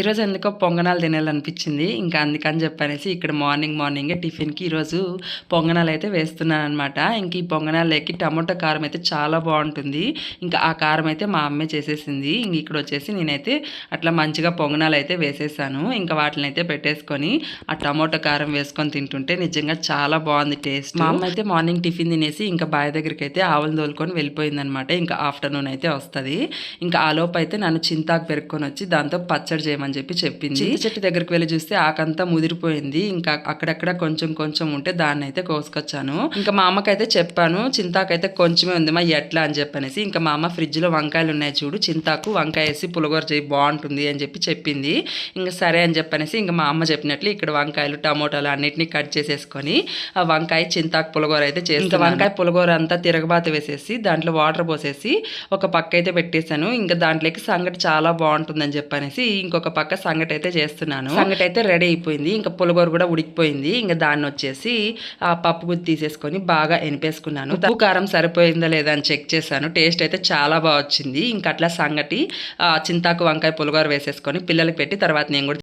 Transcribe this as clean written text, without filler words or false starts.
ఈరోజు ఎందుకో పొంగనాలు తినాలనిపించింది. ఇంకా అందుకని చెప్పనేసి ఇక్కడ మార్నింగే టిఫిన్‌కి ఈరోజు పొంగనాలైతే వేస్తున్నాననమాట. ఇంక ఈ పొంగనాల్లోకి టమోటా కారం అయితే చాలా బావుంటుంది. ఇంకా ఆ కారం అయితే మా అమ్మే చేసేసింది. ఇంక ఇక్కడొచ్చేసి నేనైతే అట్లా మంచిగా పొంగనాలైతే వేసేసాను. ఇంకా వాటినైతే పెట్టేసుకొని ఆ టమోటా కారం వేసుకొని తింటుంటే నిజంగా చాలా బావుంది టేస్ట్. మా అమ్మ అయితే మార్నింగ్ టిఫిన్ తినేసి ఇంకా బావి దగ్గరికైతే ఆవులు తోలుకొని వెళ్ళిపోయిందనమాట. ఇంకా ఆఫ్టర్‌నూన్ అయితే వస్తది. ఇంకా ఆలోపు అయితే నన్ను చింతాకు పెరుక్కొని వచ్చి దాంతో పచ్చడి చేయమని చెప్పి చెప్పింది. చింత చెట్టు దగ్గరికి వెళ్ళి చూస్తే ఆకంతా ముదిరిపోయింది. ఇంకా అక్కడక్కడ కొంచెం ఉంటే దాన్ని అయితే కోసుకొచ్చాను. ఇంకా మా అమ్మకైతే చెప్పాను, చింతాకైతే కొంచెమే ఉంది మా ఎట్లా అని చెప్పనేసి. ఇంకా మా అమ్మ ఫ్రిడ్జ్ లో వంకాయలు ఉన్నాయి చూడు, చింతాకు వంకాయ వేసి పులిగూర చేయి బాగుంటుంది అని చెప్పి చెప్పింది. ఇంకా సరే అని చెప్పనేసి ఇంకా మా అమ్మ చెప్పినట్లు ఇక్కడ వంకాయలు టమోటాలు అన్నిటిని కట్ చేసేసుకొని ఆ వంకాయ చింతాకు పులిగూర అయితే చేస్తాను. వంకాయ పులిగూర అంతా తిరగబాత వేసేసి దాంట్లో వాటర్ పోసేసి ఒక పక్క అయితే పెట్టేశాను. ఇంకా దాంట్లోకి సంగటి చాలా బాగుంటుందని చెప్పనేసి ఇంకొక పక్క సంగటి అయితే చేస్తున్నాను. సంగటి అయితే రెడీ అయిపోయింది. ఇంకా పులిగూర కూడా ఉడికిపోయింది. ఇంకా దాన్ని వచ్చేసి ఆ పప్పు గుత్తి తీసేసుకొని బాగా ఎనిపేసుకున్నాను. ఉప్పు కారం సరిపోయిందా లేదా అని చెక్ చేశాను. టేస్ట్ అయితే చాలా బాగా వచ్చింది. ఇంకా అట్లా సంగటి చింతాకు వంకాయ పులిగూర వేసేసుకొని పిల్లలకి పెట్టి తర్వాత నేను కూడా